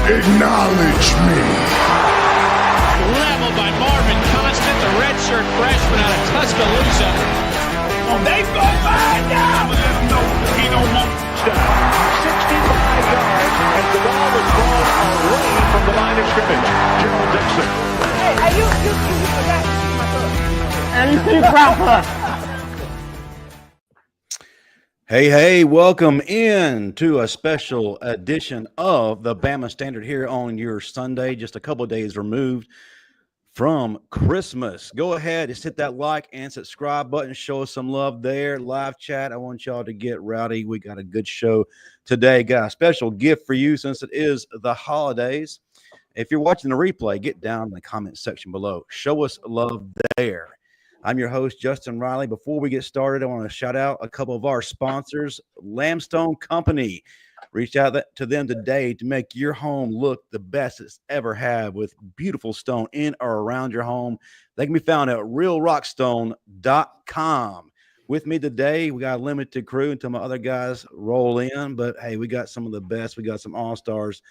Acknowledge me. Leveled by Marvin Constant, the redshirt freshman out of Tuscaloosa. Oh, they go by now. Let him know he don't want to stop. 65 yards as the ball was thrown away from the line of scrimmage. Gerald Dixon. Hey, you forgot to see my book. And you proper. Hey, welcome in to a special edition of the Bama Standard here on your Sunday, just a couple of days removed from Christmas. Go ahead, just hit that like and subscribe button. Show us some love there. Live chat. I want y'all to get rowdy. We got a good show today. Got a special gift for you since it is the holidays. If you're watching the replay, get down in the comment section below. Show us love there. I'm your host, Justin Riley. Before we get started, I want to shout out a couple of our sponsors. Limestone Company. Reach out to them today to make your home look the best it's ever had with beautiful stone in or around your home. They can be found at realrockstone.com. With me today, we got a limited crew until my other guys roll in. But, hey, we got some of the best. We got some all-stars.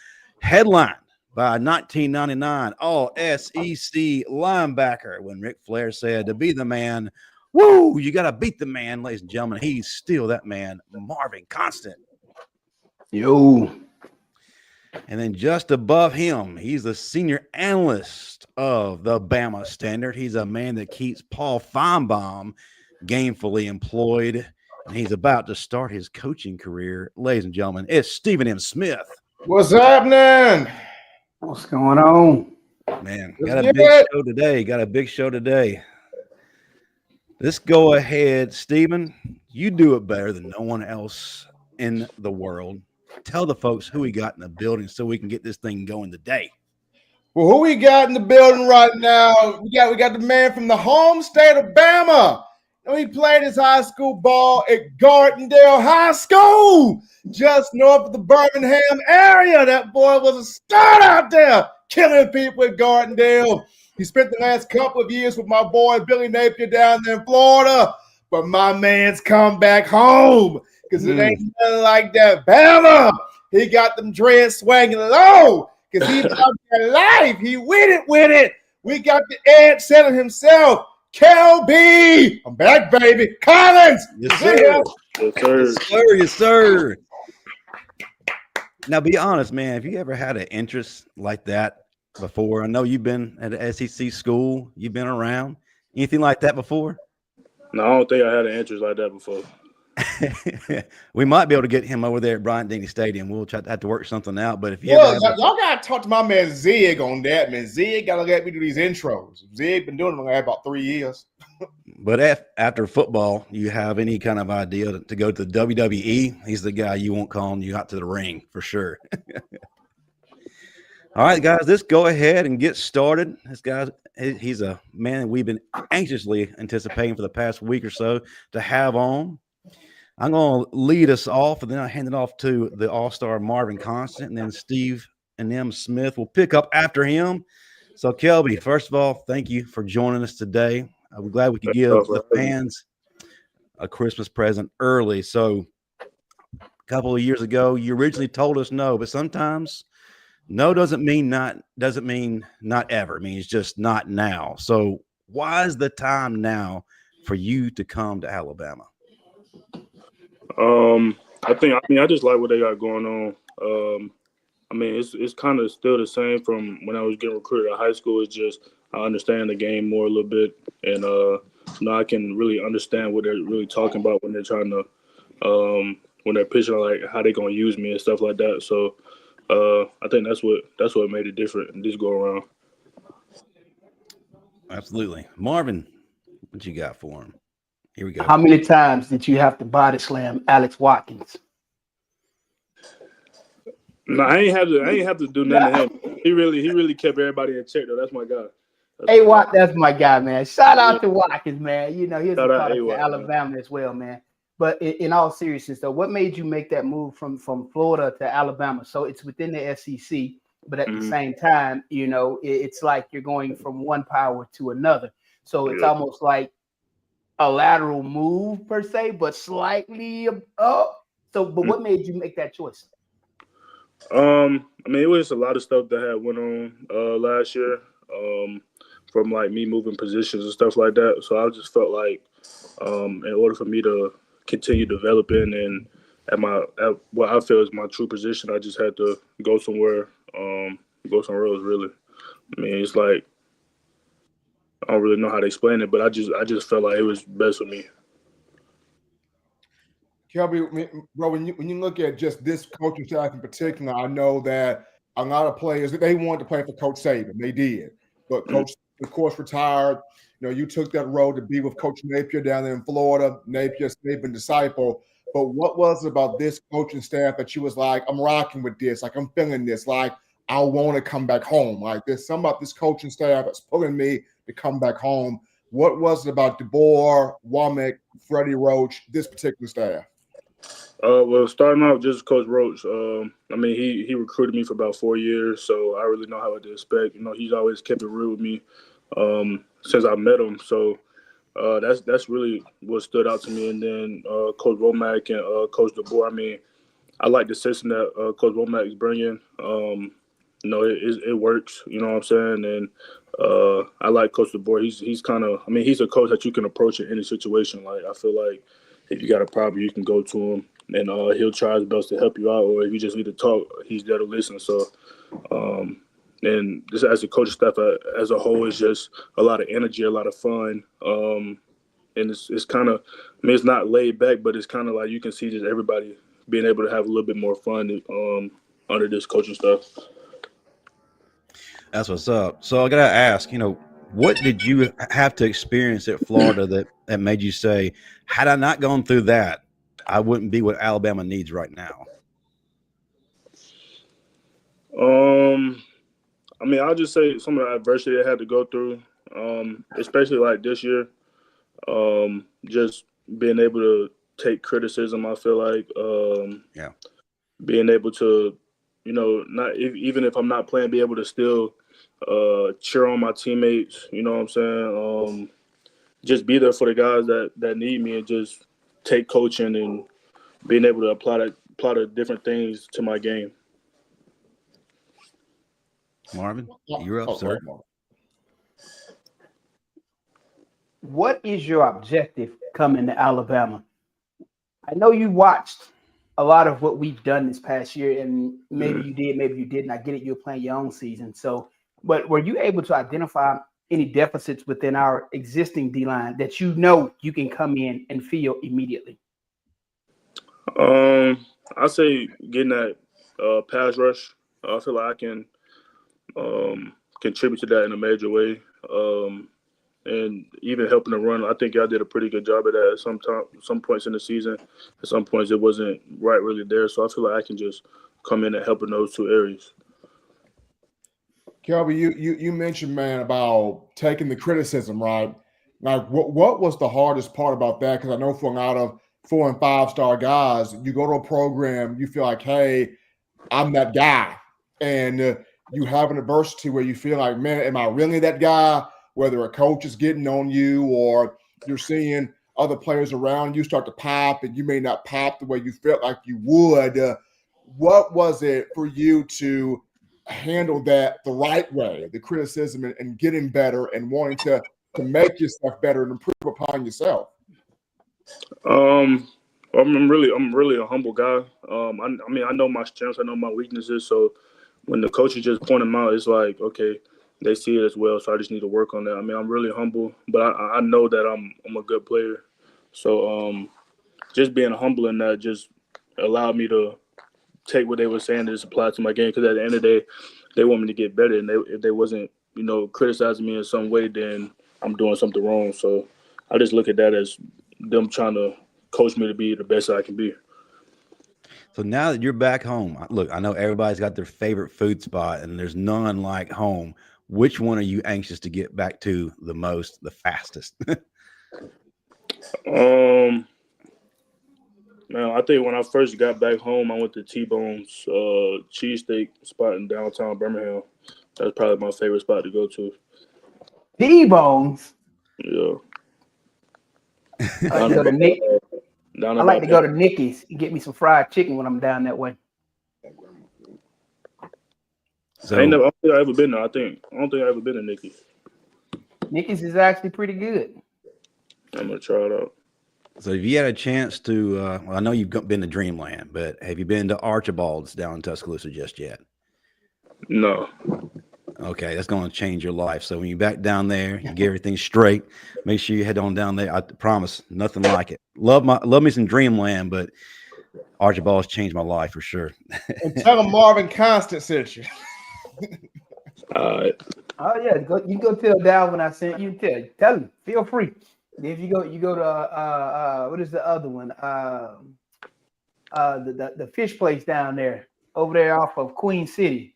Headline by 1999 All-SEC linebacker when Ric Flair said to be the man, woo, you got to beat the man, ladies and gentlemen. He's still that man, Marvin Constant. Yo. And then just above him, he's the senior analyst of the Bama Standard. He's a man that keeps Paul Feinbaum gainfully employed, and he's about to start his coaching career. Ladies and gentlemen, it's Stephen M. Smith. What's happening? What's going on? Man, got a big show today. Let's go ahead, Stephen. You do it better than no one else in the world. Tell the folks who we got in the building so we can get this thing going today. Well, who we got in the building right now? We got the man from the home state of Bama. He played his high school ball at Gardendale High School, just north of the Birmingham area. That boy was a star out there, killing people at Gardendale. He spent the last couple of years with my boy Billy Napier down there in Florida. But my man's come back home because it ain't nothing like that. Bama, he got them dreads swinging low because he about that life. He with it. We got the Ed Center himself. Kelby, I'm back, baby. Collins, yes, sir. Yes, sir. Now, be honest, man. Have you ever had an interest like that before? I know you've been at an SEC school. You've been around. Anything like that before? No, I don't think I had an interest like that before. We might be able to get him over there at Bryant-Denny Stadium. We'll try to have to work something out. But if you y'all gotta talk to my man Zig on that, man. Zig gotta let me do these intros. Zig been doing them for about 3 years. But after football, you have any kind of idea to go to the WWE? He's the guy you won't call him. You got to the ring for sure. All right, guys, let's go ahead and get started. This guy, he's a man we've been anxiously anticipating for the past week or so to have on. I'm going to lead us off, and then I'll hand it off to the all-star Marvin Constant, and then Steve and M. Smith will pick up after him. So, Kelby, first of all, thank you for joining us today. I'm glad we could give the fans a Christmas present early. So, a couple of years ago, you originally told us no, but sometimes no doesn't mean not ever. It means just not now. So, why is the time now for you to come to Alabama? I just like what they got going on. It's kind of still the same from when I was getting recruited at high school. It's just I understand the game more a little bit, and I can really understand what they're really talking about when they're trying to when they're pitching, like how they're gonna use me and stuff like that. So I think that's what made it different this go around. Absolutely, Marvin, what you got for him? Here we go. How many times did you have to body slam Alex Watkins? No, I ain't have to do nothing to him. He really kept everybody in check though. That's my guy. That's my guy, man. Shout out to Watkins, man. You know, he's a product of Alabama as well, man. But in all seriousness, though, what made you make that move from Florida to Alabama? So it's within the SEC, but at the same time, you know, it's like you're going from one power to another. So it's almost like a lateral move per se, but slightly up. So, but what made you make that choice? I mean, it was a lot of stuff that had went on last year, from like me moving positions and stuff like that. So I just felt like, in order for me to continue developing and at what I feel is my true position, I just had to go somewhere else. Really, I mean, it's like I don't really know how to explain it, but I just felt like it was best for me. Kelby, bro, when you look at just this coaching staff in particular, I know that a lot of players they wanted to play for Coach Saban. They did, but Coach, of course, retired. You know, you took that road to be with Coach Napier down there in Florida. Napier, Saban disciple. But what was it about this coaching staff that you was like, I'm rocking with this, like I'm feeling this, like I want to come back home. Like there's something about this coaching staff that's pulling me to come back home. What was it about DeBoer, Wommack, Freddie Roach, this particular staff? Well, starting off, just Coach Roach. I mean, he recruited me for about 4 years, so I really know how what to expect. You know, he's always kept it real with me since I met him. So that's really what stood out to me. And then Coach Womack and Coach DeBoer. I mean, I like the system that Coach Womack is bringing. You know, it works. You know what I'm saying? And I like Coach DeBoer. He's kind of. I mean, he's a coach that you can approach in any situation. Like I feel like if you got a problem, you can go to him. And he'll try his best to help you out, or if you just need to talk, he's there to listen. So, and just as a coaching staff as a whole, it's just a lot of energy, a lot of fun, and it's kind of, I mean, it's not laid back, but it's kind of like you can see just everybody being able to have a little bit more fun under this coaching staff. That's what's up. So I gotta ask, you know, what did you have to experience at Florida that made you say, had I not gone through that, I wouldn't be what Alabama needs right now? I mean, I'll just say some of the adversity I had to go through, especially like this year. Just being able to take criticism, I feel like, being able to, you know, even if I'm not playing, be able to still cheer on my teammates. You know what I'm saying? Just be there for the guys that need me, and just take coaching and being able to apply the different things to my game. Marvin, you're up, sir. What is your objective coming to Alabama? I know you watched a lot of what we've done this past year, and maybe you did, maybe you didn't. I get it, you're playing your own season. So, but were you able to identify any deficits within our existing D-line that you know you can come in and fill immediately? I say getting that pass rush. I feel like I can contribute to that in a major way, and even helping the run. I think y'all did a pretty good job of that at some points in the season. At some points, it wasn't really there. So I feel like I can just come in and help in those two areas. Kelby, you mentioned, man, about taking the criticism, right? Like, what was the hardest part about that? Because I know for a lot of 4- and 5-star guys, you go to a program, you feel like, hey, I'm that guy. And you have an adversity where you feel like, man, am I really that guy? Whether a coach is getting on you or you're seeing other players around you start to pop and you may not pop the way you felt like you would. What was it for you to handle that the right way, the criticism and getting better and wanting to make yourself better and improve upon yourself? I'm really a humble guy. I mean, I know my strengths, I know my weaknesses. So when the coaches just point them out, it's like, okay, they see it as well. So I just need to work on that. I mean, I'm really humble, but I know that I'm a good player. So just being humble in that just allowed me to take what they were saying and just apply it to my game. Because at the end of the day, they want me to get better. And if they wasn't, you know, criticizing me in some way, then I'm doing something wrong. So I just look at that as them trying to coach me to be the best I can be. So now that you're back home, look, I know everybody's got their favorite food spot, and there's none like home. Which one are you anxious to get back to the most, the fastest? Man, I think when I first got back home, I went to T-Bone's cheesesteak spot in downtown Birmingham. That's probably my favorite spot to go to. T-Bone's? Yeah. I like to go to Nicky's and get me some fried chicken when I'm down that way. So I don't think I ever been there. I don't think I ever been to Nicky's. Nicky's is actually pretty good. I'm gonna try it out. So if you had a chance to, well, I know you've been to Dreamland, but have you been to Archibald's down in Tuscaloosa just yet? No. Okay, that's going to change your life. So when you're back down there, you get everything straight. Make sure you head on down there. I promise, nothing like it. Love me some Dreamland, but Archibald's changed my life for sure. And tell him Marvin Constant sent you. All right. Oh yeah, you go tell Dalvin I sent you. Tell him. Feel free. If you go to what is the other one? The fish place down there, over there off of Queen City.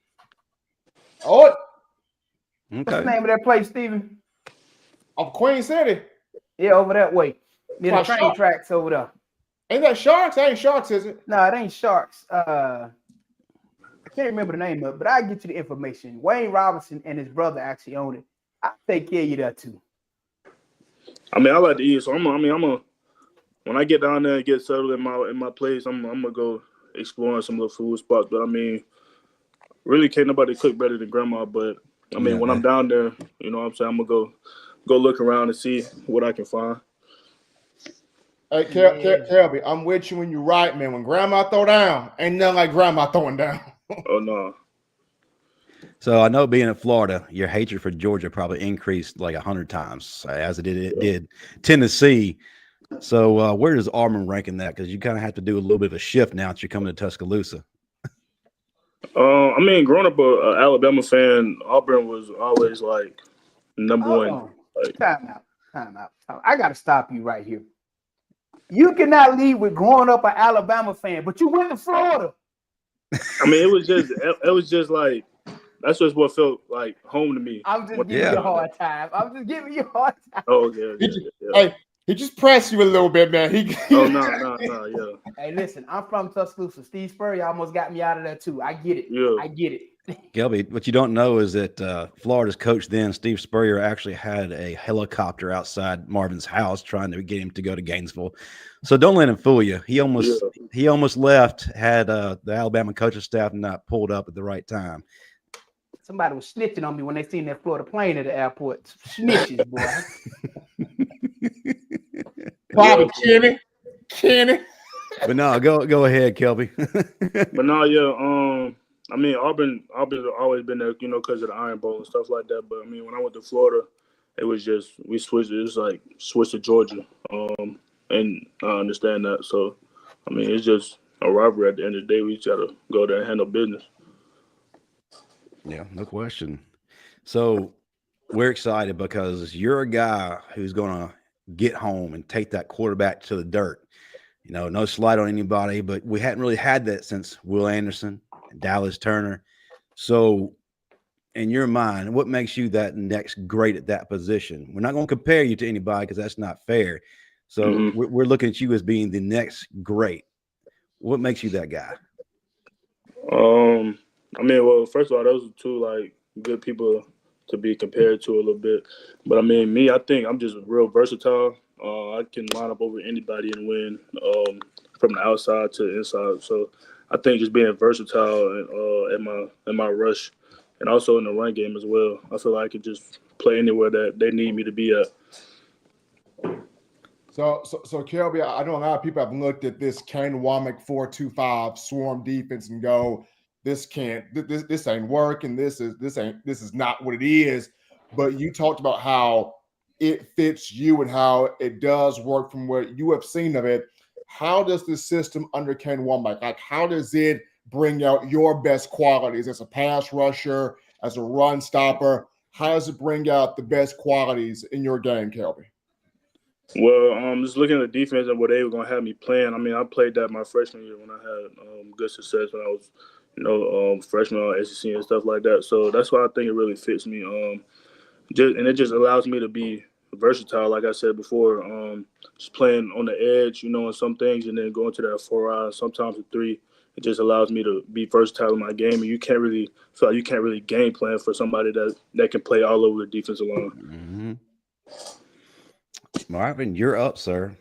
Oh, Okay. What's the name of that place, Steven? of Queen City. Yeah, over that way. Near the Like train Sharks? tracks over there. Ain't that Sharks? That ain't Sharks, is it? No, it ain't Sharks. I can't remember the name of it, but I'll get you the information. Wayne Robinson and his brother actually own it. I'll take care of you there too. I mean, I like to eat, so when I get down there and get settled in my place, I'm gonna go exploring some little food spots. But I mean, really can't nobody cook better than grandma. But I mean, when I'm down there, you know what I'm saying, I'm gonna go look around and see what I can find. Hey, Kelby, I'm with you when you're right, man. When grandma throw down, ain't nothing like grandma throwing down. Oh no. So I know being in Florida, your hatred for Georgia probably increased like 100 times as it did Tennessee. So where does Auburn rank in that? Because you kind of have to do a little bit of a shift now that you're coming to Tuscaloosa. I mean, growing up a Alabama fan, Auburn was always like number one. Like, Time out. I got to stop you right here. You cannot lead with growing up an Alabama fan, but you went to Florida. I mean, it was just like that's just what felt like home to me. I'm just giving you a hard time. Oh yeah. Hey, he just pressed you a little bit, man. No, yeah. Hey, listen, I'm from Tuscaloosa. Steve Spurrier almost got me out of there too. I get it. Yeah. I get it. Kelby, what you don't know is that Florida's coach then, Steve Spurrier, actually had a helicopter outside Marvin's house trying to get him to go to Gainesville. So don't let him fool you. He almost left had the Alabama coaching staff not pulled up at the right time. Somebody was snitching on me when they seen that Florida plane at the airport. Snitches, boy. Bobby Kenny. But no, go ahead, Kelby. But no, yeah. I mean, Auburn's always been there, you know, because of the Iron Bowl and stuff like that. But I mean, when I went to Florida, it was just we switched. It was like switched to Georgia, and I understand that. So, I mean, it's just a rivalry. At the end of the day, we just gotta go there and handle business. Yeah, no question. So we're excited because you're a guy who's going to get home and take that quarterback to the dirt. You know, no slight on anybody, but we hadn't really had that since Will Anderson and Dallas Turner. So in your mind, what makes you that next great at that position? We're not going to compare you to anybody because that's not fair. So we're looking at you as being the next great. What makes you that guy? I mean, well, first of all, those are two like good people to be compared to a little bit. But I mean, me, I think I'm just real versatile. I can line up over anybody and win from the outside to the inside. So I think just being versatile in my rush and also in the run game as well. I feel like I can just play anywhere that they need me to be at. So Kelby, I know a lot of people have looked at this Kane Wommack 4-2-5 swarm defense and go, this ain't working. This is not what it is. But you talked about how it fits you and how it does work from what you have seen of it. How does the system under Kane Wommack, like how does it bring out your best qualities as a pass rusher, as a run stopper? How does it bring out the best qualities in your game, Kelby? Well, just looking at the defense and what they were going to have me playing, I mean, I played that my freshman year when I had good success when I was, freshman on SEC and stuff like that. So that's why I think it really fits me. And it just allows me to be versatile, like I said before, just playing on the edge, on some things, and then going to that 4-eye, sometimes a 3. It just allows me to be versatile in my game, and you can't really game plan for somebody that can play all over the defensive line. Marvin, you're up, sir.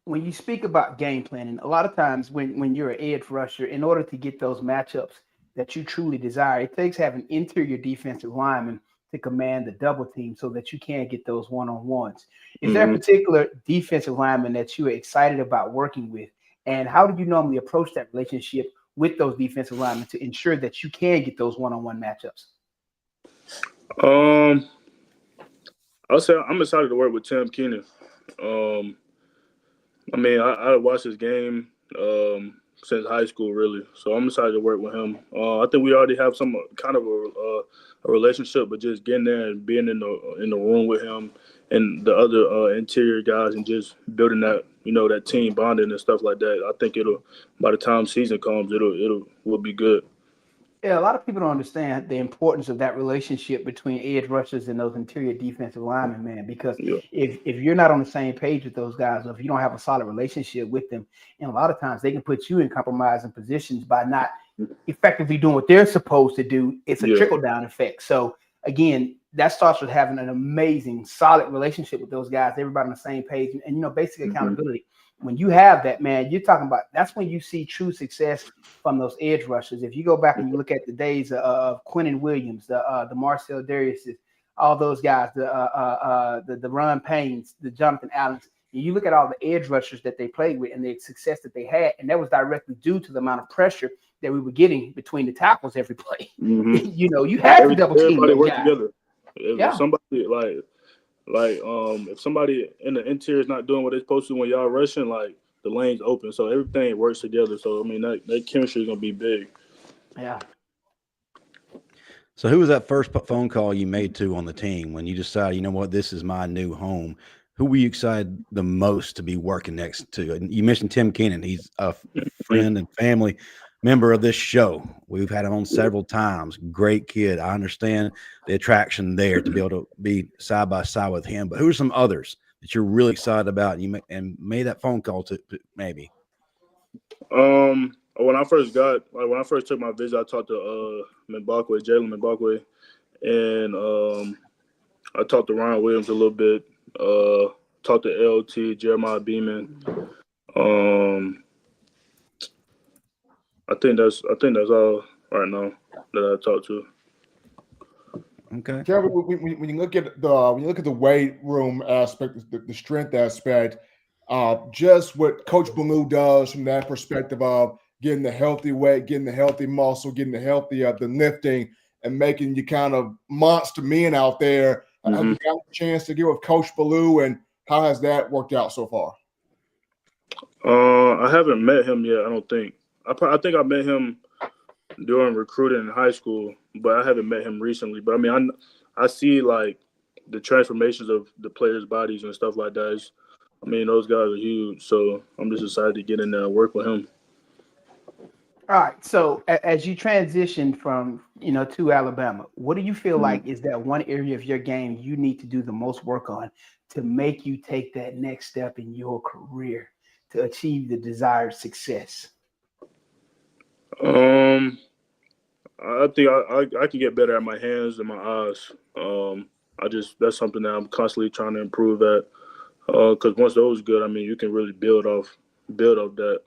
When you speak about game planning, a lot of times when you're an edge rusher, in order to get those matchups, that you truly desire, it takes having interior defensive linemen to command the double team so that you can get those one-on-ones. Is there a particular defensive lineman that you are excited about working with? And how do you normally approach that relationship with those defensive linemen to ensure that you can get those one-on-one matchups? I'll say I'm excited to work with Tim Keenan. I mean, I watched his game since high school, really. So I'm excited to work with him. I think we already have some kind of a relationship, but just getting there and being in the room with him and the other interior guys and just building that, that team bonding and stuff like that. I think by the time season comes, will be good. Yeah, a lot of people don't understand the importance of that relationship between edge rushers and those interior defensive linemen, man, because if you're not on the same page with those guys, or if you don't have a solid relationship with them, and a lot of times they can put you in compromising positions by not effectively doing what they're supposed to do. It's a trickle-down effect. So, again, that starts with having an amazing, solid relationship with those guys, everybody on the same page, and basic accountability. When you have that, man, you're talking about that's when you see true success from those edge rushers. If you go back and you look at the days of Quinnen Williams, the Marcel Dariuses, all those guys, the Ron Paynes, the Jonathan Allens, you look at all the edge rushers that they played with and the success that they had, and that was directly due to the amount of pressure that we were getting between the tackles every play. You had to double team everybody those work guys. together. If somebody if somebody in the interior is not doing what they're supposed to when y'all rushing, like the lane's open, so everything works together. So I mean that chemistry is gonna be big. Yeah. So who was that first phone call you made to on the team when you decided, you know what, this is my new home? Who were you excited the most to be working next to? And you mentioned Tim Keenan. He's a friend and family member of this show. We've had him on several times. Great kid. I understand the attraction there to be able to be side by side with him. But who are some others that you're really excited about and made that phone call to maybe? When I first took my visit, I talked to Jalen Mbakwe, and I talked to Ryan Williams a little bit. Talked to LT, Jeremiah Beeman. I think that's all right now that I talked to. Okay. Kelby, when you look at the weight room aspect, the strength aspect, just what Coach Ballou does from that perspective of getting the healthy weight, getting the healthy muscle, getting the healthy the lifting, and making you kind of monster men out there. Have you got a chance to get with Coach Ballou, and how has that worked out so far? I haven't met him yet. I don't think. I think I met him during recruiting in high school, but I haven't met him recently. But I mean, I see like the transformations of the players' bodies and stuff like that. Those guys are huge. So I'm just excited to get in there and work with him. All right. So as you transition from, to Alabama, what do you feel like is that one area of your game you need to do the most work on to make you take that next step in your career to achieve the desired success? I think I can get better at my hands and my eyes. That's something that I'm constantly trying to improve at. Because once those are good, you can really build off that.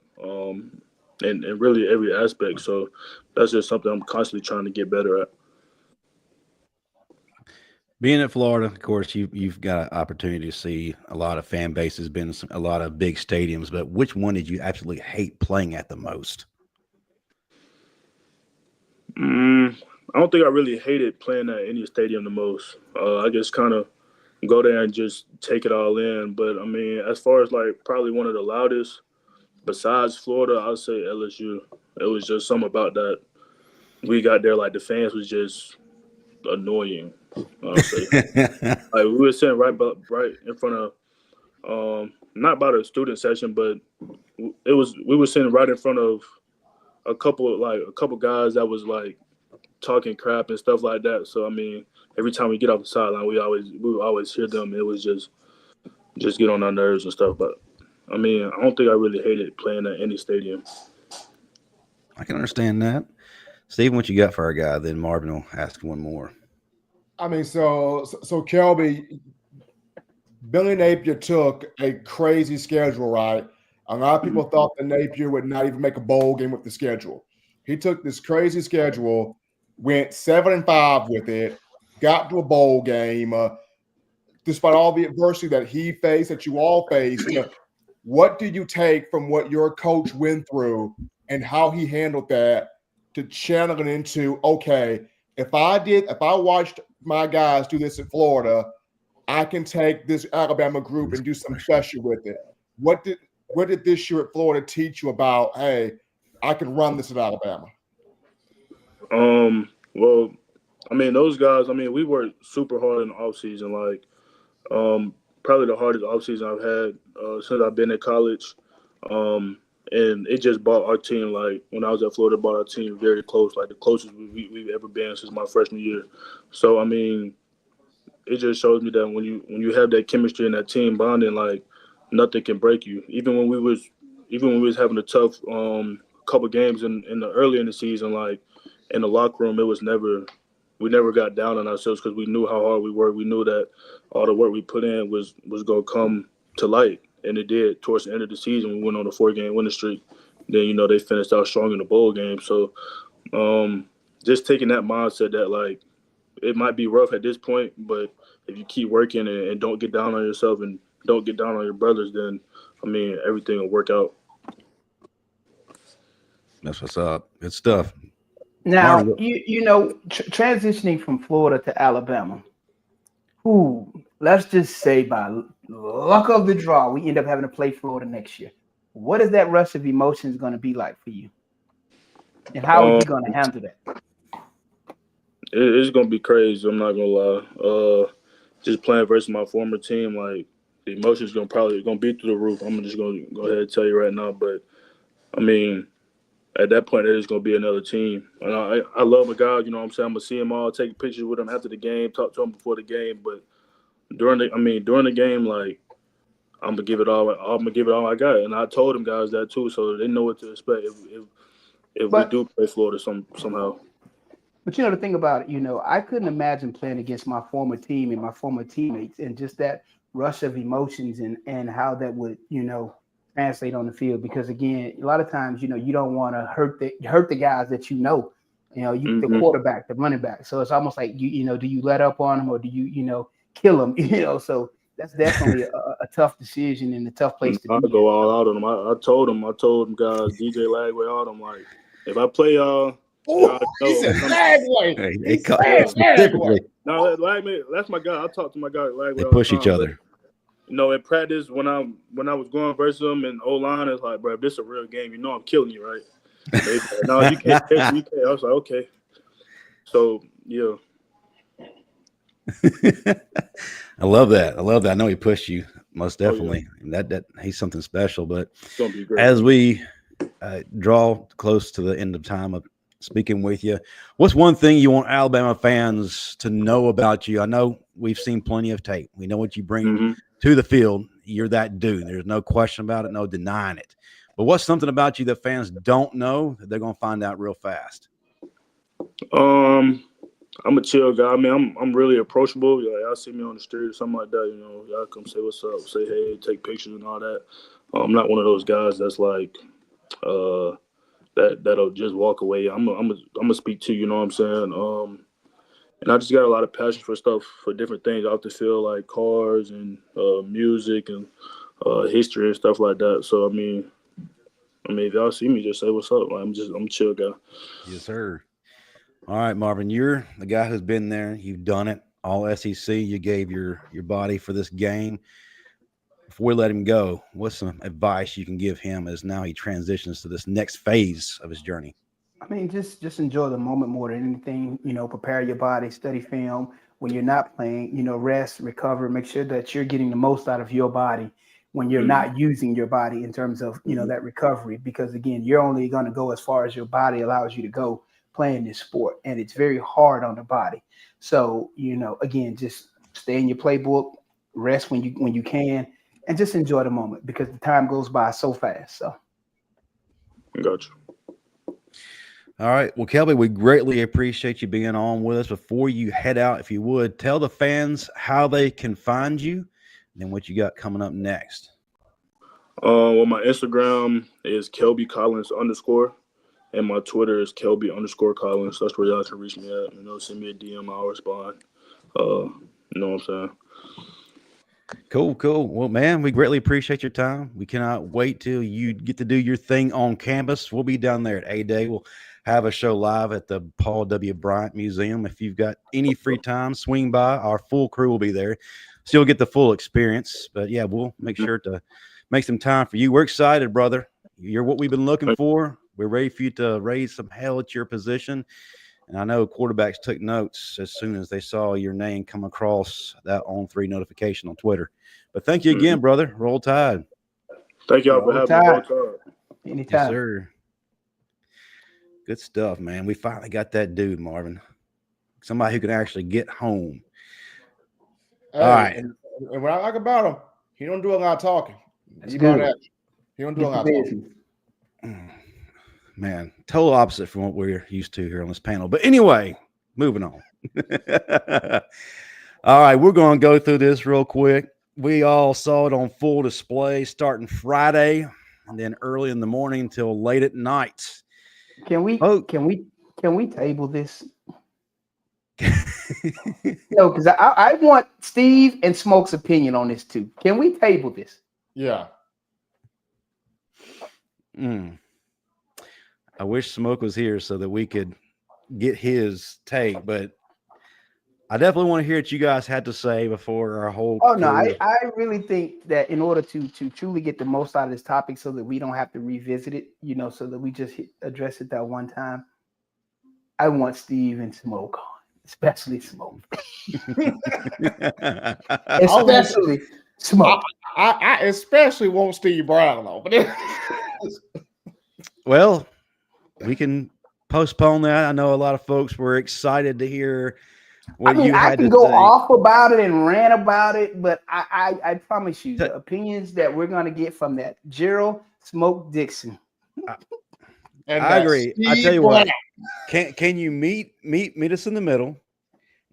And really every aspect. So that's just something I'm constantly trying to get better at. Being in Florida, of course, you've got an opportunity to see a lot of fan bases, been a lot of big stadiums, but which one did you absolutely hate playing at the most? I don't think I really hated playing at any stadium the most. I just kind of go there and just take it all in. But, as far as, probably one of the loudest, besides Florida, I'd say LSU. It was just something about that. We got there, the fans was just annoying. I'll say. We were sitting right in front of, not about a student session, but we were sitting right in front of a couple guys that was talking crap and stuff like that. So every time we get off the sideline, we would always hear them. It was just get on our nerves and stuff. But I don't think I really hated playing at any stadium. I can understand that. Stephen, what you got for our guy? Then Marvin will ask one more. So Kelby, Billy Napier took a crazy schedule, right? A lot of people thought that Napier would not even make a bowl game with the schedule. He took this crazy schedule, went 7-5 with it, got to a bowl game, despite all the adversity that he faced, that you all faced. What did you take from what your coach went through and how he handled that to channel it into, okay, if I watched my guys do this in Florida, I can take this Alabama group and do something special with it. What did this year at Florida teach you about, hey, I can run this at Alabama? Well, I mean, those guys, I mean, we worked super hard in the offseason. Like, probably the hardest offseason I've had since I've been in college. And it just brought our team, like, when I was at Florida, brought our team very close, like the closest we've ever been since my freshman year. So, I mean, it just shows me that when you have that chemistry and that team bonding, like, nothing can break you. Even when we was having a tough couple games in the early in the season, like, in the locker room, we never got down on ourselves because we knew how hard we worked. We knew that all the work we put in was going to come to light, and it did. Towards the end of the season, we went on a 4-game winning streak. Then, they finished out strong in the bowl game. So just taking that mindset that, like, it might be rough at this point, but if you keep working and don't get down on yourself and don't get down on your brothers, then, I mean, everything will work out. That's what's up. Good stuff. Now, transitioning from Florida to Alabama, let's just say by luck of the draw, we end up having to play Florida next year. What is that rush of emotions going to be like for you? And how are you going to handle that? It's going to be crazy. I'm not going to lie. Just playing versus my former team, like, the emotions probably going to be through the roof. I'm just going to go ahead and tell you right now. But, I mean, at that point, it is going to be another team. And I love my guys, you know what I'm saying? I'm going to see them all, take pictures with them after the game, talk to them before the game. But during the game, like, I'm going to give it all I got. And I told them guys that too, so they know what to expect if we do play Florida somehow. But the thing about it, I couldn't imagine playing against my former team and my former teammates and just that rush of emotions and how that would, translate on the field. Because again, a lot of times, you don't want to hurt the guys that the quarterback, the running back. So it's almost like do you let up on them or do you kill them? So that's definitely a tough decision and a tough place to be. I go all out on them. I told them guys, DJ Lagway, all them, like, if I play he said Lagway. They call specifically. No, Lagway, that's my guy. I talk to my guy Lagway. They push each other. In practice, when I was going versus them and O-line, it's like, bro, if this is a real game, I'm killing you, right? They said, no, you can't. You can't. I was like, okay. So, yeah. I love that. I know he pushed you most definitely. Oh, yeah. And that he's something special. But as we draw close to the end of time of speaking with you, what's one thing you want Alabama fans to know about you? I know we've seen plenty of tape. We know what you bring to the field. You're that dude. There's no question about it, no denying it. But what's something about you that fans don't know that they're going to find out real fast? I'm a chill guy. I mean, I'm really approachable. Like, y'all see me on the street or something like that, y'all come say what's up, say hey, take pictures and all that. I'm not one of those guys that's like that'll just walk away. I'm gonna speak to you, know what I'm saying? And I just got a lot of passion for different things out the field, like cars and music and history and stuff like that. So I mean, if y'all see me, just say what's up. Like, I'm a chill guy. Yes, sir. All right, Marvin, you're the guy who's been there. You've done it, all SEC. You gave your body for this game. Before we let him go, what's some advice you can give him as now he transitions to this next phase of his journey? I mean, just enjoy the moment more than anything. Prepare your body, study film. When you're not playing, rest, recover, make sure that you're getting the most out of your body when you're not using your body in terms of, that recovery. Because, again, you're only going to go as far as your body allows you to go playing this sport. And it's very hard on the body. So, again, just stay in your playbook, rest when you can, and just enjoy the moment because the time goes by so fast. So. Gotcha. All right. Well, Kelby, we greatly appreciate you being on with us. Before you head out, if you would, tell the fans how they can find you and then what you got coming up next. Well, my Instagram is Kelby Collins _. And my Twitter is Kelby_Collins. That's where y'all can reach me at. Send me a DM. I'll respond. You know what I'm saying? Cool. Well, man, we greatly appreciate your time. We cannot wait till you get to do your thing on campus. We'll be down there at A-Day. We'll have a show live at the Paul W. Bryant Museum. If you've got any free time, swing by. Our full crew will be there. So you'll get the full experience. But, yeah, we'll make sure to make some time for you. We're excited, brother. You're what we've been looking for. We're ready for you to raise some hell at your position. And I know quarterbacks took notes as soon as they saw your name come across that On3 notification on Twitter. But thank you again, brother. Roll Tide. Thank y'all for having me. Roll Tide. Anytime. Yes, sir. Good stuff, man. We finally got that dude, Marvin. Somebody who can actually get home. Hey, all right. And what I like about him, he don't do a lot of talking. That's good. He don't do a lot of talking. Man, total opposite from what we're used to here on this panel. But anyway, moving on. All right, we're going to go through this real quick. We all saw it on full display starting Friday and then early in the morning until late at night. Can we table this? No, because I want Steve and Smoke's opinion on this too. Can we table this? Yeah. I wish Smoke was here so that we could get his take, but I definitely want to hear what you guys had to say before our whole. Oh, no, I really think that in order to truly get the most out of this topic so that we don't have to revisit it, so that we just address it that one time, I want Steve and Smoke on, especially Smoke. Especially Smoke. I especially want Steve Brown on. Well, we can postpone that. I know a lot of folks were excited to hear what you had to say. I can go off about it and rant about it, but I promise you, the opinions that we're going to get from that Gerald Smoke Dixon. I agree. I tell you what, can you meet us in the middle,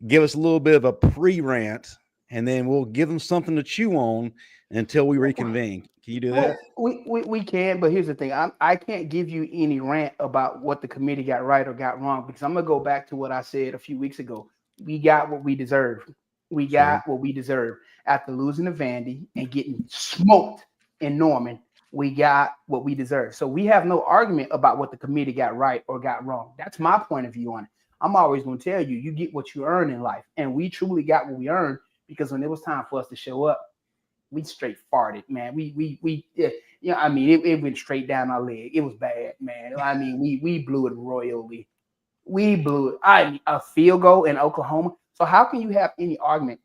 give us a little bit of a pre-rant, and then we'll give them something to chew on until we reconvene. Can you do that? We can, but here's the thing. I can't give you any rant about what the committee got right or got wrong, because I'm going to go back to what I said a few weeks ago. We got what we deserved. We got what we deserved. After losing to Vandy and getting smoked in Norman, we got what we deserved. So we have no argument about what the committee got right or got wrong. That's my point of view on it. I'm always going to tell you, you get what you earn in life. And we truly got what we earned, because when it was time for us to show up, we straight farted, man. It went straight down our leg. It was bad, man. I mean, we blew it royally. We blew it. A field goal in Oklahoma. So how can you have any argument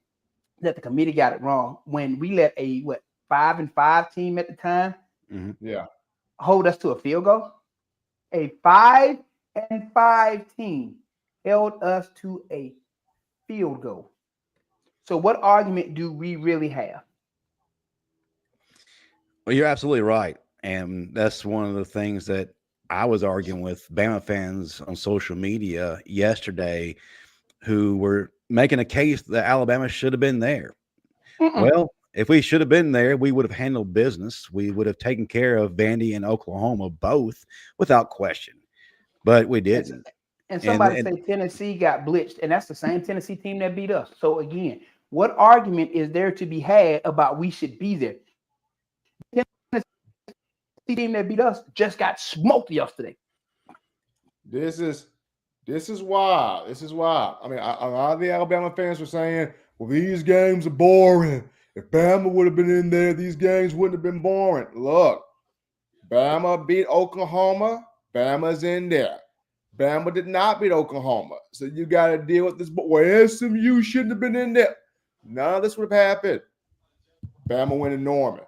that the committee got it wrong when we let a 5-5 team at the time hold us to a field goal? A 5-5 team held us to a field goal. So what argument do we really have? Well, you're absolutely right. And that's one of the things that I was arguing with Bama fans on social media yesterday who were making a case that Alabama should have been there. Well, if we should have been there, we would have handled business. We would have taken care of Vandy and Oklahoma both without question. But we didn't. And somebody say Tennessee got blitzed, and that's the same Tennessee team that beat us. So, again, what argument is there to be had about we should be there? The team that beat us just got smoked yesterday. This is why. I mean, a lot of the Alabama fans were saying, well, these games are boring. If Bama would have been in there, these games wouldn't have been boring. Look, Bama beat Oklahoma. Bama's in there. Bama did not beat Oklahoma. So you got to deal with this. But well, SMU shouldn't have been in there. None of this would have happened. Bama went in Norman.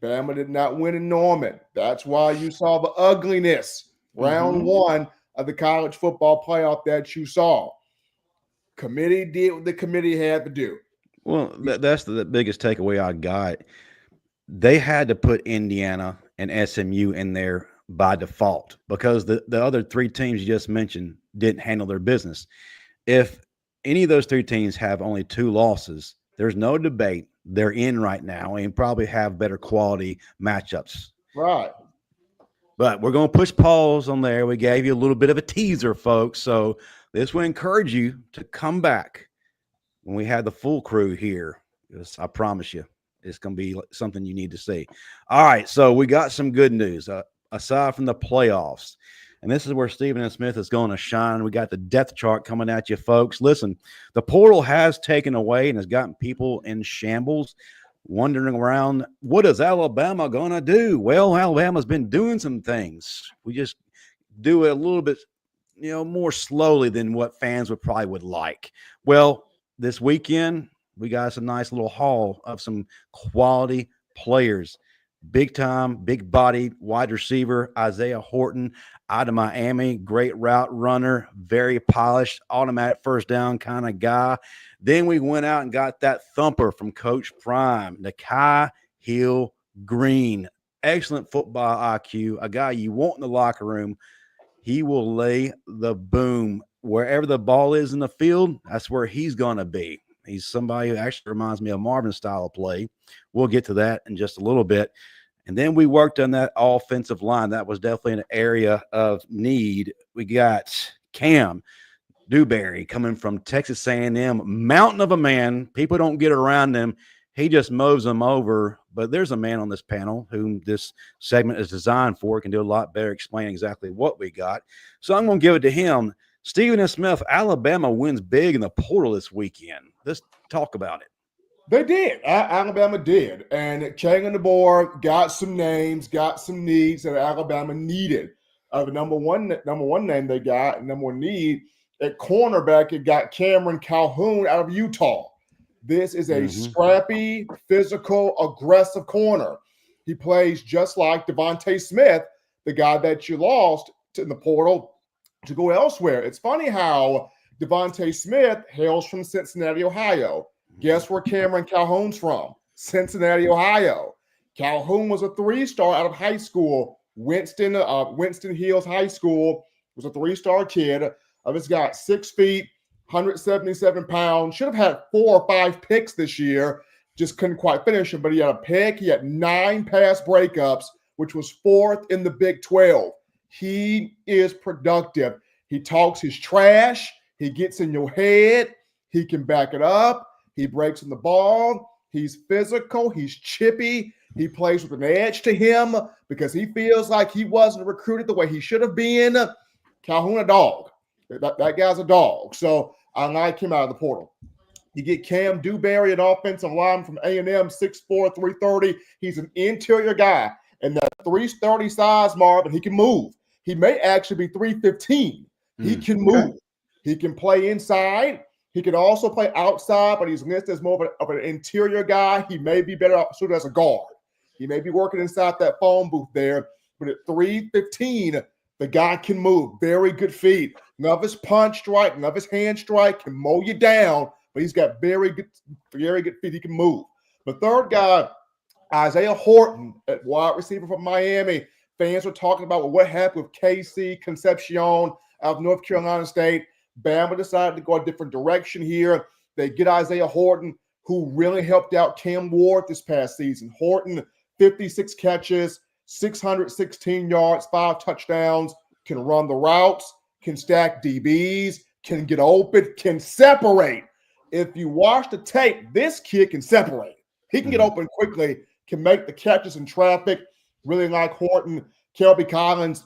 Bama did not win in Norman. That's why you saw the ugliness. Round one of the college football playoff that you saw. Committee did what the committee had to do. Well, that's the biggest takeaway I got. They had to put Indiana and SMU in there by default because the other three teams you just mentioned didn't handle their business. If any of those three teams have only 2 losses, there's no debate. They're in right now and probably have better quality matchups. Right. But we're going to push pause on there. We gave you a little bit of a teaser, folks. So this will encourage you to come back when we have the full crew here. I promise you, it's going to be something you need to see. All right, so we got some good news. Aside from the playoffs, and this is where Stephen A. Smith is going to shine. We got the depth chart coming at you, folks. Listen, the portal has taken away and has gotten people in shambles, wondering around, what is Alabama going to do? Well, Alabama's been doing some things. We just do it a little bit, more slowly than what fans would like. Well, this weekend, we got some nice little haul of some quality players. Big time, big body wide receiver, Isaiah Horton out of Miami. Great route runner, very polished, automatic first down kind of guy. Then we went out and got that thumper from Coach Prime, Nakai Hill-Green. Excellent football IQ, a guy you want in the locker room. He will lay the boom. Wherever the ball is in the field, that's where he's going to be. He's somebody who actually reminds me of Marvin's style of play. We'll get to that in just a little bit. And then we worked on that offensive line. That was definitely an area of need. We got Cam Dewberry coming from Texas A&M, mountain of a man. People don't get around him. He just mows them over. But there's a man on this panel whom this segment is designed for, can do a lot better explaining exactly what we got. So I'm going to give it to him. Stephen A. Smith, Alabama wins big in the portal this weekend. Let's talk about it. They did. Alabama did. And King and the board got some names, got some needs that Alabama needed. The number one name they got, number one need, at cornerback, it got Cameron Calhoun out of Utah. This is a scrappy, physical, aggressive corner. He plays just like Devontae Smith, the guy that you lost in the portal to go elsewhere. It's funny how Devontae Smith hails from Cincinnati, Ohio. Guess where Cameron Calhoun's from? Cincinnati, Ohio. Calhoun was a three-star out of high school. Winston Hills High School, was a three-star kid. He's got 6 feet, 177 pounds. Should have had 4 or 5 picks this year. Just couldn't quite finish him, but he had a pick. He had 9 pass breakups, which was 4th in the Big 12. He is productive. He talks his trash. He gets in your head. He can back it up. He breaks in the ball. He's physical. He's chippy. He plays with an edge to him because he feels like he wasn't recruited the way he should have been. Calhoun, a dog. That guy's a dog. So I like him out of the portal. You get Cam Dewberry, an offensive lineman from A&M, 6'4", 330. He's an interior guy. And that 330 size, Marvin, he can move. He may actually be 315. He can move. He can play inside. He can also play outside, but he's listed as more of an interior guy. He may be better suited as a guard. He may be working inside that phone booth there. But at 315, the guy can move. Very good feet. None of his punch strike, none of his hand strike can mow you down, but he's got very good feet. He can move. The third guy, Isaiah Horton, at wide receiver from Miami. Fans were talking about what happened with KC Concepcion out of North Carolina State. Bama decided to go a different direction here. They get Isaiah Horton, who really helped out Cam Ward this past season. Horton, 56 catches, 616 yards, 5 touchdowns, can run the routes, can stack DBs, can get open, can separate. If you watch the tape, this kid can separate. He can get open quickly, can make the catches in traffic. Really like Horton. Kelby Collins,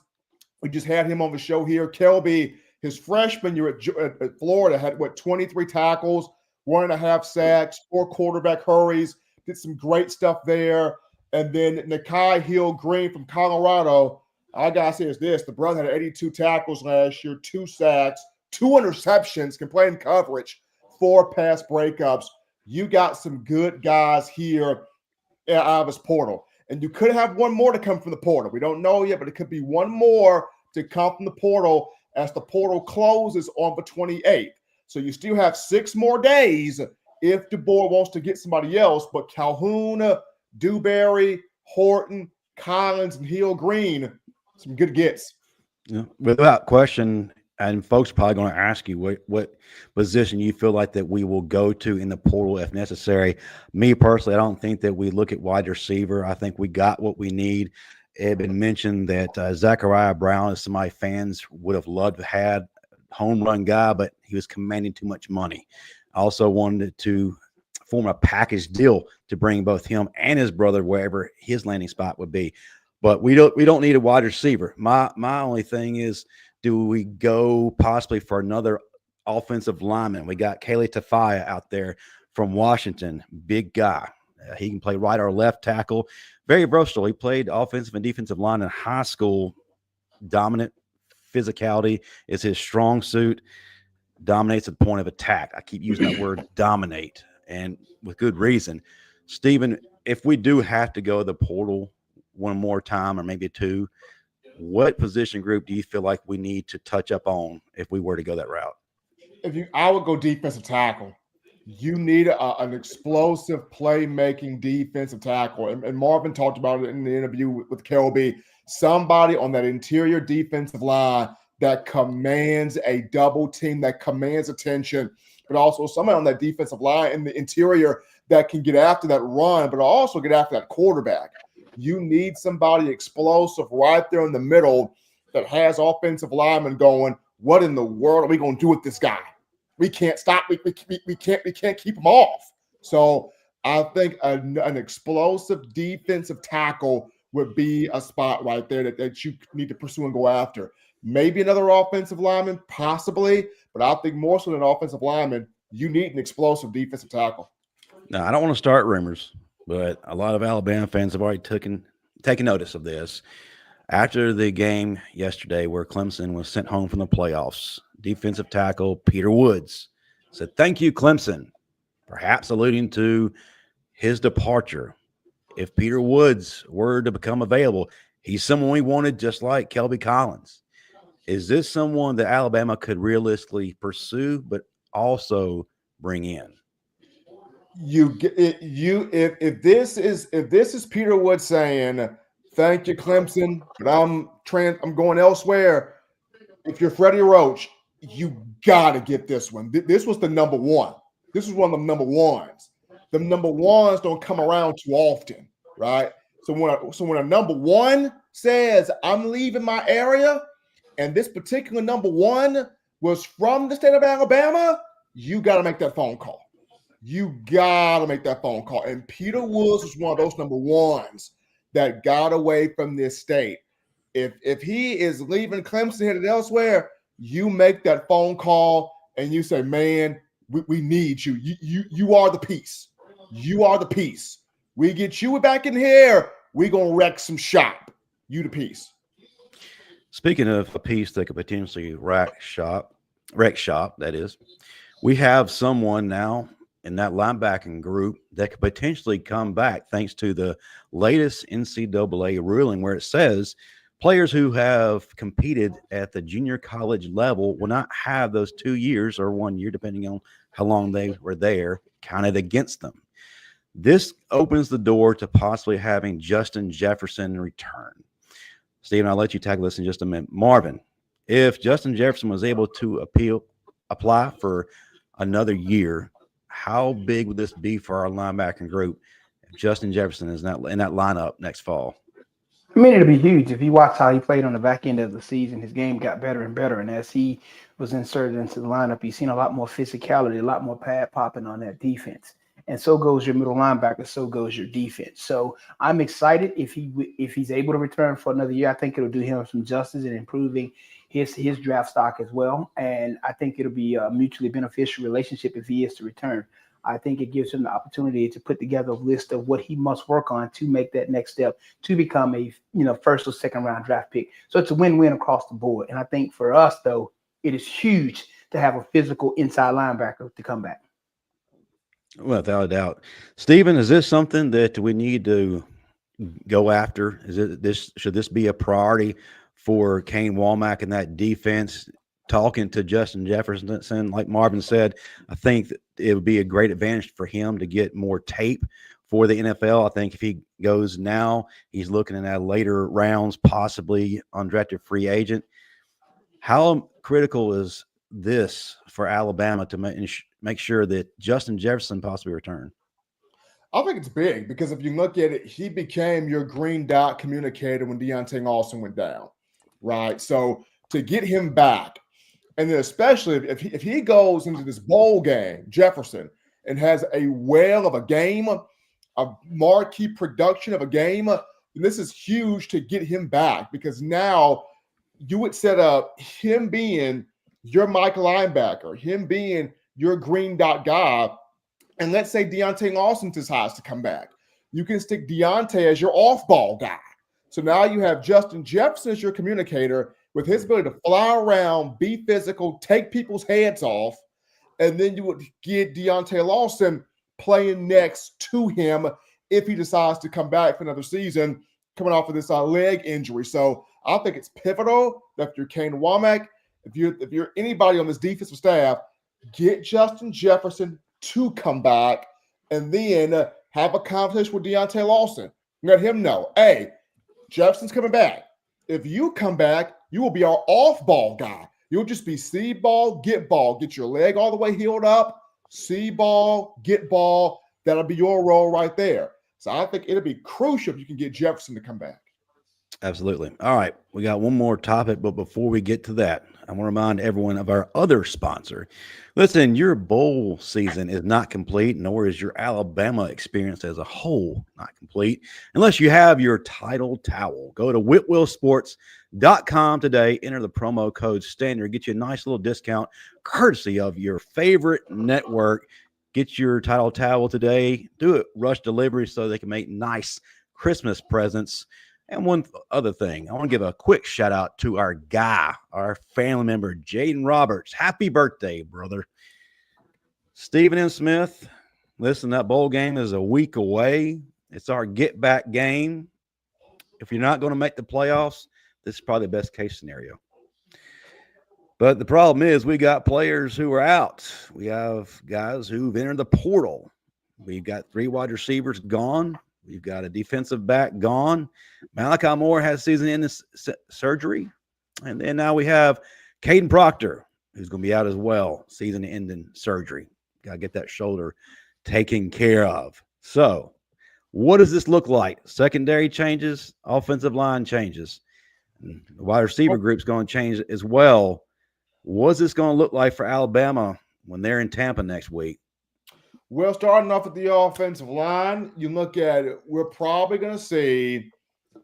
we just had him on the show here. Kelby, his freshman year at Florida, had 23 tackles, 1.5 sacks, 4 quarterback hurries, did some great stuff there. And then Nakai Hill-Green from Colorado, I gotta say is this: the brother had 82 tackles last year, 2 sacks, 2 interceptions, can play in coverage, 4 pass breakups. You got some good guys here out of his portal. And you could have one more to come from the portal. We don't know yet, but it could be one more to come from the portal as the portal closes on the 28th. So you still have 6 more days if the board wants to get somebody else. But Calhoun, Dewberry, Horton, Collins, and Hill-Green, some good gets. Yeah, without question. And folks are probably going to ask you what position you feel like that we will go to in the portal if necessary. Me personally, I don't think that we look at wide receiver. I think we got what we need it had been mentioned that Zachariah Brown is somebody fans would have loved to have, home run guy, but he was commanding too much money. I also wanted to form a package deal to bring both him and his brother wherever his landing spot would be. But we don't need a wide receiver. My only thing is, do we go possibly for another offensive lineman? We got Kaylee Tafaya out there from Washington, big guy. He can play right or left tackle. Very versatile. He played offensive and defensive line in high school. Dominant physicality is his strong suit. Dominates at the point of attack. I keep using that word dominate, and with good reason. Stephen, if we do have to go to the portal one more time or maybe two, what position group do you feel like we need to touch up on if we were to go that route? I would go defensive tackle. You need an explosive playmaking defensive tackle. And Marvin talked about it in the interview with Kelby. Somebody on that interior defensive line that commands a double team, that commands attention, but also somebody on that defensive line in the interior that can get after that run, but also get after that quarterback. You need somebody explosive right there in the middle that has offensive linemen going, what in the world are we going to do with this guy? We can't stop. We can't keep him off. So I think an explosive defensive tackle would be a spot right there that you need to pursue and go after. Maybe another offensive lineman, possibly, but I think more so than an offensive lineman, you need an explosive defensive tackle. Now, I don't want to start rumors, but a lot of Alabama fans have already taken notice of this. After the game yesterday where Clemson was sent home from the playoffs, defensive tackle Peter Woods said, "Thank you, Clemson," perhaps alluding to his departure. If Peter Woods were to become available, he's someone we wanted, just like Kelby Collins. Is this someone that Alabama could realistically pursue, but also bring in? If this is Peter Wood saying, "Thank you, Clemson, but I'm going elsewhere." If you're Freddie Roach, you gotta get this one. This was the number one. This is one of the number ones. The number ones don't come around too often, right? So when a number one says, "I'm leaving my area," and this particular number one was from the state of Alabama, you got to make that phone call. You got to make that phone call. And Peter Woods was one of those number ones that got away from this state. If he is leaving Clemson, headed elsewhere, you make that phone call and you say, "Man, we need you. You are the piece. You are the piece. We get you back in here, we're going to wreck some shop. You the piece." Speaking of a piece that could potentially wreck shop, that is, we have someone now in that linebacking group that could potentially come back thanks to the latest NCAA ruling where it says players who have competed at the junior college level will not have those 2 years or 1 year, depending on how long they were there, counted against them. This opens the door to possibly having Justin Jefferson return. Stephen, I'll let you tackle this in just a minute. Marvin, if Justin Jefferson was able to apply for another year, how big would this be for our linebacking group if Justin Jefferson is not in that lineup next fall? I mean, it'll be huge. If you watch how he played on the back end of the season, his game got better and better. And as he was inserted into the lineup, you've seen a lot more physicality, a lot more pad popping on that defense. And so goes your middle linebacker, so goes your defense. So I'm excited if he's able to return for another year. I think it'll do him some justice in improving his draft stock as well. And I think it'll be a mutually beneficial relationship if he is to return. I think it gives him the opportunity to put together a list of what he must work on to make that next step to become a first or second round draft pick. So it's a win-win across the board. And I think for us, though, it is huge to have a physical inside linebacker to come back. Without a doubt. Stephen, is this something that we need to go after? Should this be a priority for Kane Wommack and that defense? Talking to Justin Jefferson, like Marvin said, I think that it would be a great advantage for him to get more tape for the NFL. I think if he goes now, he's looking at later rounds, possibly undrafted free agent. How critical is this for Alabama to make sure that Justin Jefferson possibly return? I think it's big because if you look at it, he became your green dot communicator when Deontay Lawson went down, right? So to get him back, and then especially if he goes into this bowl game, Jefferson, and has a whale of a game, a marquee production of a game, then this is huge to get him back because now you would set up him being your Mike linebacker, him being your green dot guy. And let's say Deontay Lawson decides to come back. You can stick Deontay as your off-ball guy. So now you have Justin Jefferson as your communicator with his ability to fly around, be physical, take people's heads off, and then you would get Deontay Lawson playing next to him if he decides to come back for another season coming off of this leg injury. So I think it's pivotal that if you're Kane Wommack, if you're anybody on this defensive staff, get Justin Jefferson to come back and then have a conversation with Deontay Lawson. Let him know, hey, Jefferson's coming back. If you come back, you will be our off-ball guy. You'll just be see ball, get your leg all the way healed up, see ball, get ball. That'll be your role right there. So I think it'll be crucial if you can get Jefferson to come back. Absolutely. All right. We got one more topic, but before we get to that, I want to remind everyone of our other sponsor. Listen, your bowl season is not complete, nor is your Alabama experience as a whole not complete, unless you have your title towel. Go to whitwillsports.com today, enter the promo code STANDARD, get you a nice little discount courtesy of your favorite network. Get your title towel today. Do it rush delivery so they can make nice Christmas presents. And one other thing, I want to give a quick shout out to our guy, our family member, Jaden Roberts. Happy birthday, brother. Stephen M. Smith, listen, that bowl game is a week away. It's our get back game. If you're not going to make the playoffs, this is probably the best case scenario. But the problem is we got players who are out. We have guys who've entered the portal. We've got 3 wide receivers gone. We've got a defensive back gone. Malachi Moore has season-ending surgery. And then now we have Caden Proctor, who's going to be out as well, season-ending surgery. Got to get that shoulder taken care of. So what does this look like? Secondary changes, offensive line changes. The wide receiver group's going to change as well. What's this going to look like for Alabama when they're in Tampa next week? Well, starting off with the offensive line, you look at it, we're probably going to see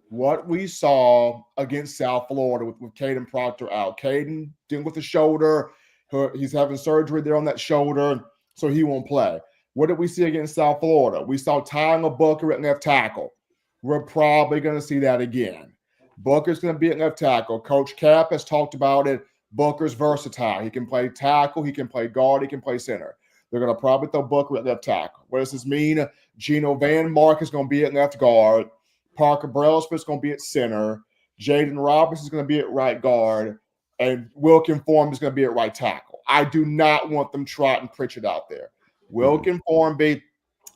what we saw against South Florida with Caden Proctor out. Caden dealing with the shoulder. He's having surgery there on that shoulder, so he won't play. What did we see against South Florida? We saw Tyler Booker at left tackle. We're probably going to see that again. Booker's going to be at left tackle. Coach Cap has talked about it. Booker's versatile. He can play tackle. He can play guard. He can play center. They're going to probably throw Booker at left tackle. What does this mean? Geno Van Mark is going to be at left guard. Parker Brailsford's going to be at center. Jaden Roberts is going to be at right guard. And Wilkin Formby is going to be at right tackle. I do not want them trotting Pritchard out there. Wilkin Formby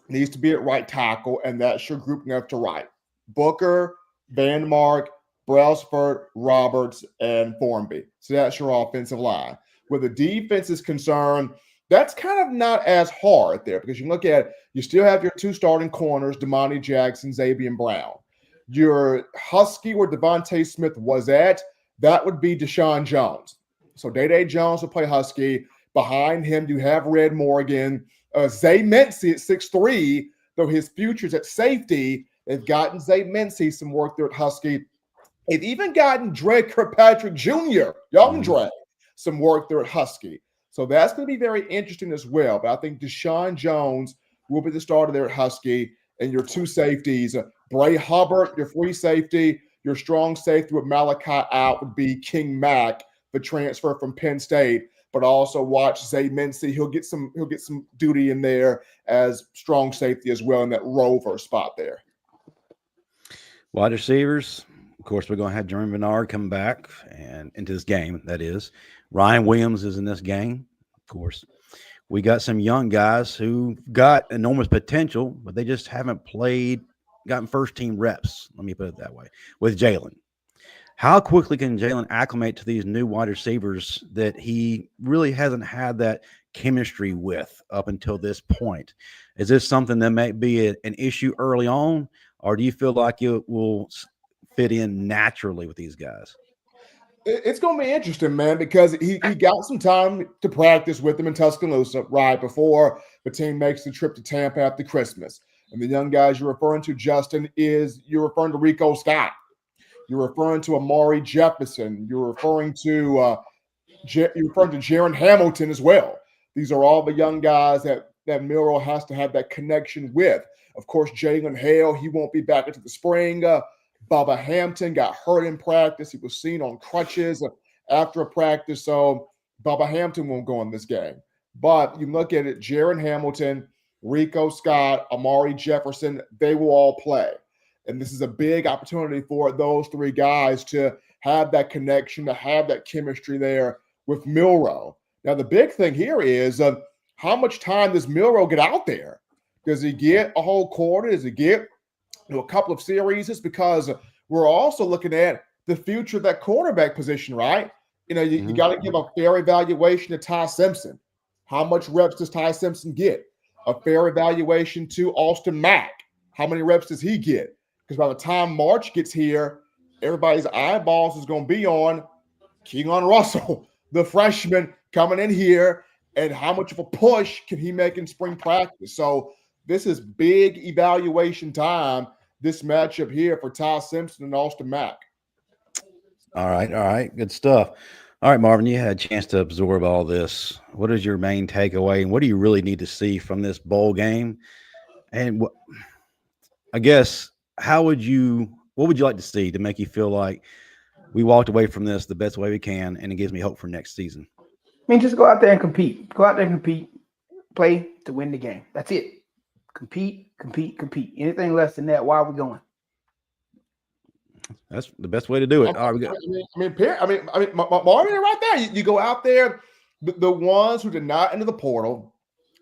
needs to be at right tackle, and that's your group left to right. Booker, Van Mark, Brailsford, Roberts, and Formby. So that's your offensive line. Where the defense is concerned, that's kind of not as hard there because you look at it, you still have your 2 starting corners, Damani Jackson, Xavier Brown. Your Husky where Devontae Smith was at, that would be Deshaun Jones. So Day Jones will play Husky. Behind him, you have Red Morgan. Zay Mincy at 6'3", though his future's at safety. They've gotten Zay Mincy some work there at Husky. They've even gotten Dre Kirkpatrick Jr., young Dre, some work there at Husky. So that's going to be very interesting as well. But I think Deshaun Jones will be the starter there at Husky. And your 2 safeties, Bray Hubbard, your free safety. Your strong safety with Malachi out would be King Mack, the transfer from Penn State. But also watch Zay Mincy. He'll get some duty in there as strong safety as well in that rover spot there. Wide receivers, of course, we're going to have Jeremy Bernard come back and into this game, that is. Ryan Williams is in this game, of course. We got some young guys who got enormous potential, but they just haven't gotten first-team reps, let me put it that way, with Jalen. How quickly can Jalen acclimate to these new wide receivers that he really hasn't had that chemistry with up until this point? Is this something that might be an issue early on, or do you feel like it will fit in naturally with these guys? It's going to be interesting, man, because he got some time to practice with them in Tuscaloosa right before the team makes the trip to Tampa after Christmas. And the young guys you're referring to, Justin, you're referring to Rico Scott. You're referring to Amari Jefferson. You're referring to Jaron Hamilton as well. These are all the young guys that Milroe has to have that connection with. Of course, Jalen Hale, he won't be back until the spring. Bubba Hampton got hurt in practice. He was seen on crutches after a practice, so Bubba Hampton won't go in this game. But you look at it, Jaron Hamilton, Rico Scott, Amari Jefferson, they will all play. And this is a big opportunity for those three guys to have that connection, to have that chemistry there with Milroe. Now, the big thing here is how much time does Milroe get out there? Does he get a whole quarter? Does he get a couple of series? Because we're also looking at the future of that quarterback position, right? You got to give a fair evaluation to Ty Simpson. How much reps does Ty Simpson get? A fair evaluation to Austin Mack. How many reps does he get? Because by the time March gets here, everybody's eyeballs is going to be on Keelan Russell, the freshman coming in here, and how much of a push can he make in spring practice? So this is big evaluation time, this matchup here for Ty Simpson and Austin Mack. All right. Good stuff. All right, Marvin, you had a chance to absorb all this. What is your main takeaway, and what do you really need to see from this bowl game? And I guess what would you like to see to make you feel like we walked away from this the best way we can, and it gives me hope for next season? I mean, just go out there and compete. Go out there and compete. Play to win the game. That's it. Compete. Anything less than that, why are we going? That's the best way to do it. All right, we got. Marvin, right there. You go out there. The ones who did not enter the portal,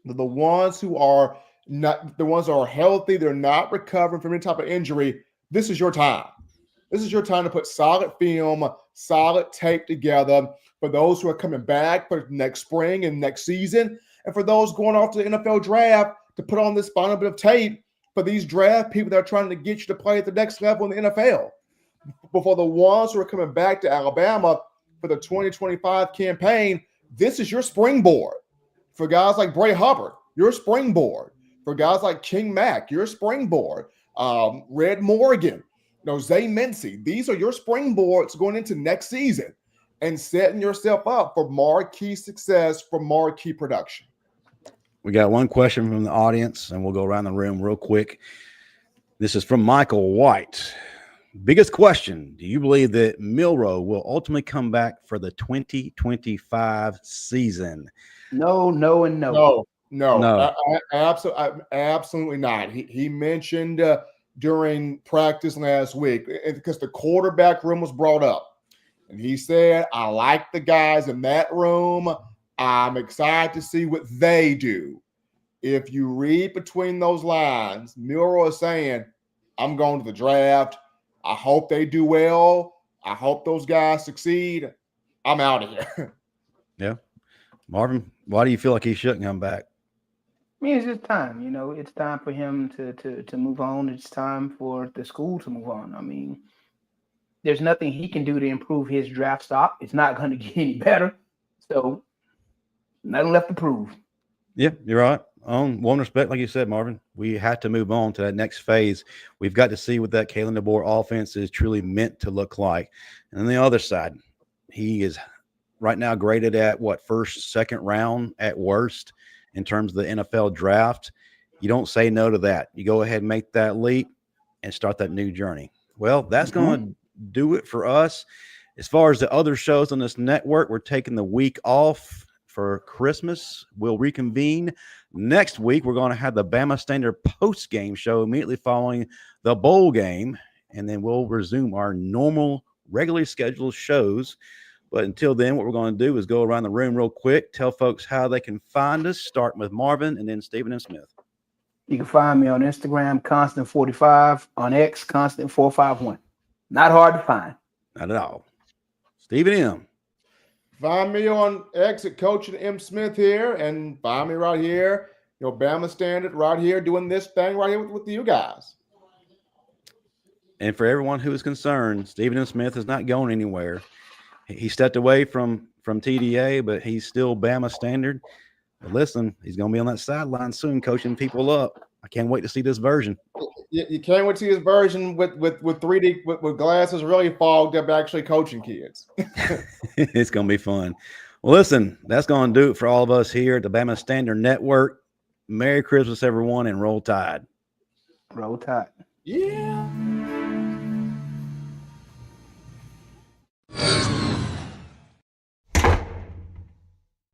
the ones who are not, the ones that are healthy, they're not recovering from any type of injury. This is your time. This is your time to put solid film, solid tape together for those who are coming back for next spring and next season, and for those going off to the NFL draft to put on this final bit of tape for these draft people that are trying to get you to play at the next level in the NFL. Before the ones who are coming back to Alabama for the 2025 campaign, this is your springboard. For guys like Bray Hubbard, your springboard. For guys like King Mack, your springboard. Red Morgan, Zay Mincy, these are your springboards going into next season and setting yourself up for marquee success, for marquee production. We got one question from the audience, and we'll go around the room real quick. This is from Michael White. Biggest question: do you believe that Milroe will ultimately come back for the 2025 season? No. Absolutely not. He mentioned during practice last week, because the quarterback room was brought up, and he said, I like the guys in that room. I'm excited to see what they do. If you read between those lines, Milroe is saying, I'm going to the draft. I hope they do well. I hope those guys succeed. I'm out of here. Yeah. Marvin, why do you feel like he shouldn't come back? I mean, it's just time. It's time for him to move on. It's time for the school to move on. I mean, there's nothing he can do to improve his draft stock. It's not going to get any better. So, nothing left to prove. Yeah, you're right. On one respect, like you said, Marvin, we have to move on to that next phase. We've got to see what that Kalen DeBoer offense is truly meant to look like. And on the other side, he is right now graded at first, second round at worst in terms of the NFL draft. You don't say no to that. You go ahead and make that leap and start that new journey. Well, that's going to do it for us. As far as the other shows on this network, we're taking the week off for Christmas. We'll reconvene next week. We're going to have the Bama Standard post-game show immediately following the bowl game, and then we'll resume our normal, regularly scheduled shows. But until then, what we're going to do is go around the room real quick, tell folks how they can find us, starting with Marvin and then Stephen and Smith. You can find me on Instagram, Constant45, on X, Constant451. Not hard to find. Not at all. Stephen M. Find me on X at Coaching M. Smith here, and find me right here, Bama Standard right here, doing this thing right here with you guys. And for everyone who is concerned, Stephen M. Smith is not going anywhere. He stepped away from TDA, but he's still Bama Standard. But listen, he's going to be on that sideline soon, coaching people up. I can't wait to see this version. You can't wait to see this version with 3D with glasses really fogged up, actually coaching kids. It's going to be fun. Well, listen, that's going to do it for all of us here at the Bama Standard Network. Merry Christmas, everyone, and roll tide. Roll Tide. Yeah.